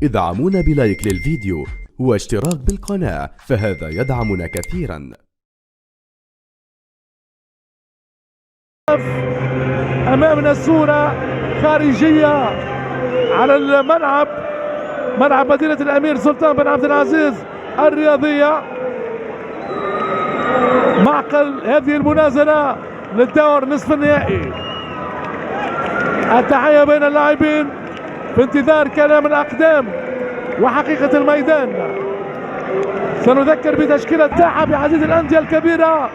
ادعمونا بلايك للفيديو واشتراك بالقناة، فهذا يدعمنا كثيرا. أمامنا الصورة خارجية على الملعب، ملعب مدينة الأمير سلطان بن عبد العزيز الرياضية، معقل هذه المنازلة للدور نصف النهائي. التحية بين اللاعبين في انتظار كلام الأقدام وحقيقة الميدان. سنذكر بتشكيلة تاحة بعديد الأندية الكبيرة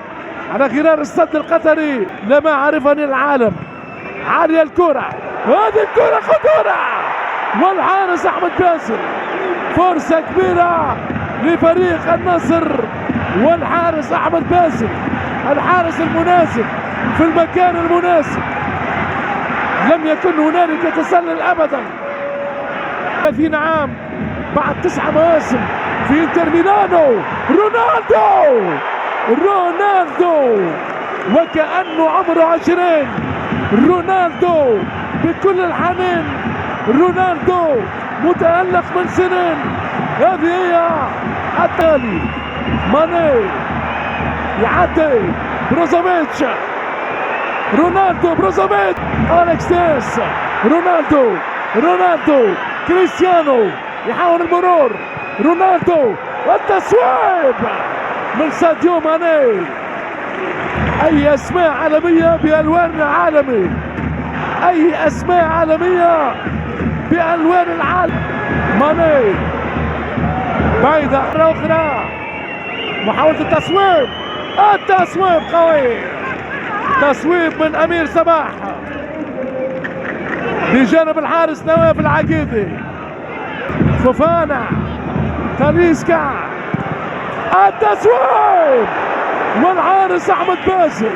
على غرار السد القطري لما عرفني العالم. عالية الكرة، هذه الكرة خطورة، والحارس أحمد باسل. فرصة كبيرة لفريق النصر، والحارس أحمد باسل الحارس المناسب في المكان المناسب. لم يكن هنالك تسلل أبدا. 30 عام بعد 9 مواسم في انتر ميلانو. رونالدو وكأنه عمره 20. رونالدو بكل الحنين، رونالدو متألق من سنين. هذه هي التالي. ماني يعدي بروزوفيتش، رونالدو بروزوفيتش، أليكس تيس، رونالدو كريستيانو يحاول المرور، رونالدو والتصويب من ساديو ماني. أي أسماء عالمية بألوان العالمي، أي أسماء عالمية بألوان العالم. ماني بعيدة مرة أخرى، محاولة التصويب قوي، تصويب من أمير صباح بجانب الحارس نواف العقيدي. فوفانا، تاليسكا، التصويب والحارس أحمد باسل.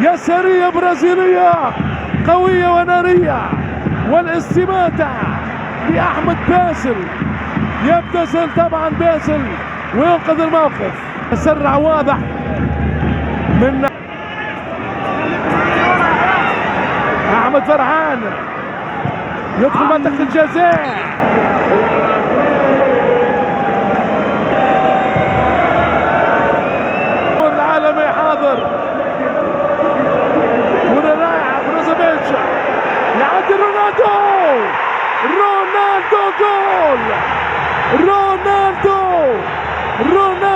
يسارية برازيلية قوية ونارية، والاستماتة لأحمد باسل. يبتسل طبعا باسل وينقذ الموقف. تسرع واضح من أحمد فرحان، يدخل منطقة الجزاء. العالمي حاضر، هنا رايح بروزوفيتش، يعدي رونالدو جول.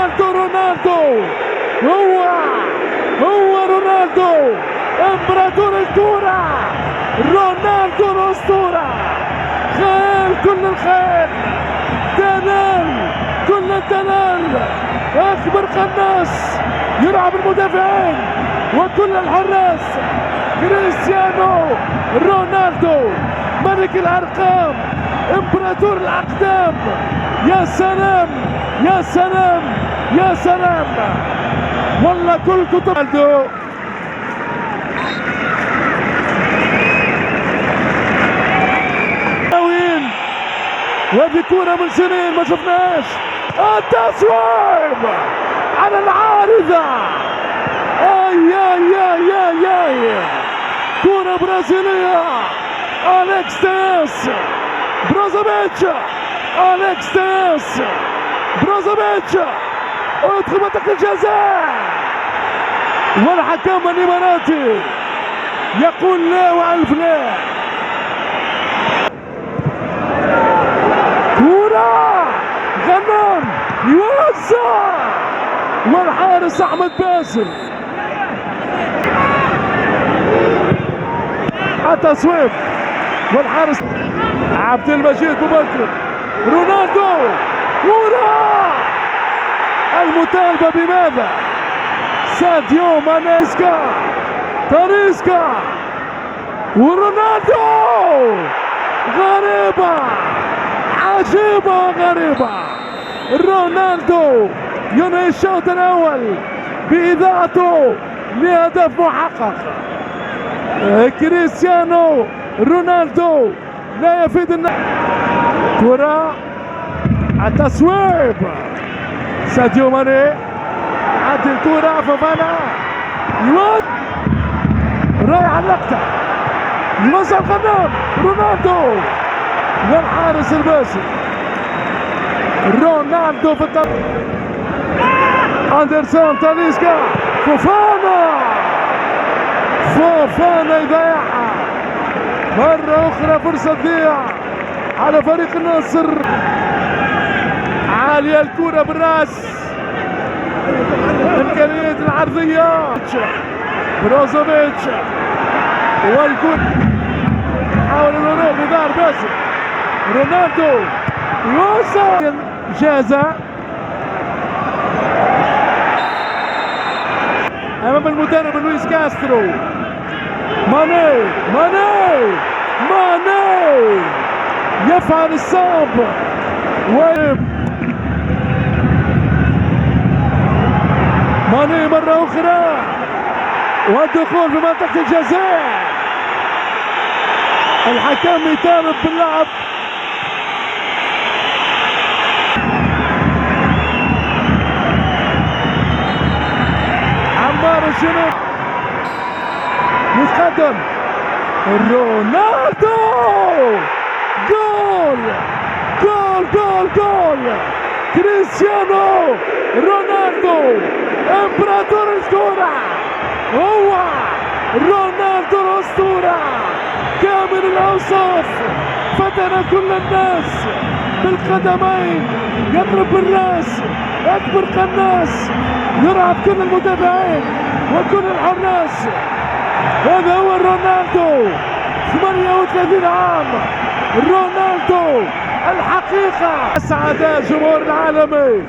رونالدو هو رونالدو امبراطور الكرة. رونالدو الأسطورة، خيال كل الخيال، دلال كل الدلال، أكبر قناص يلعب المدافعين وكل الحراس. كريستيانو رونالدو ملك الأرقام، امبراطور الأقدام. يا سلام يا سلام يا سلام، والله كل كتب رونالدو. وهذه كورة من سنين ما شفناش. التصويب على العارضة. اي كورة برازيلية. أليكس تيس، بروزوفيتش، أليكس تيس، بروزوفيتش، ادخل منطقة الجزاء، والحكم الإماراتي يقول لا وألف لا. كورة غنام يوزع، والحارس أحمد باسل. التصويب والحارس عبد المجيد بوبكر. رونالدو، كورة المطالبة بماذا؟ ساديو ماني، تاليسكا ورونالدو. غريبة، عجيبة وغريبة. رونالدو ينهي الشوط الأول بإذاعته لهدف محقق. كريستيانو رونالدو لا يفيد كرة، التصويب ساديو ماني، عدي الكرة فوفانا، رايح اللقطة، يوزع الغنام. رونالدو والحارس الباسل رونالدو في الطريق. أندرسون تاليسكا فوفانا يضيعها مرة أخرى. فرصة تضيع على فريق النصر. عالية الكرة بالراس، إمكانيات العرضية بروزوفيتش والكرة يحاول الهروب بدار باسل. رونالدو يوصل جازة أمام المدرب لويس كاسترو. ماني يفعل الصعب ماني مرة أخرى والدخول في منطقة الجزاء. الحكم يطالب باللعب. عمار الجنوب يتقدم. رونالدو جول كريستيانو رونالدو امبراطور الكرة. هو رونالدو الأسطورة كامل الأوصاف. فتن كل الناس بالقدمين، يضرب بالراس، أكبر قناص، يرعب كل المتابعين وكل الحراس. هذا هو رونالدو 38 عام. رونالدو الحقيقة. أسعد الجمهور العالمي.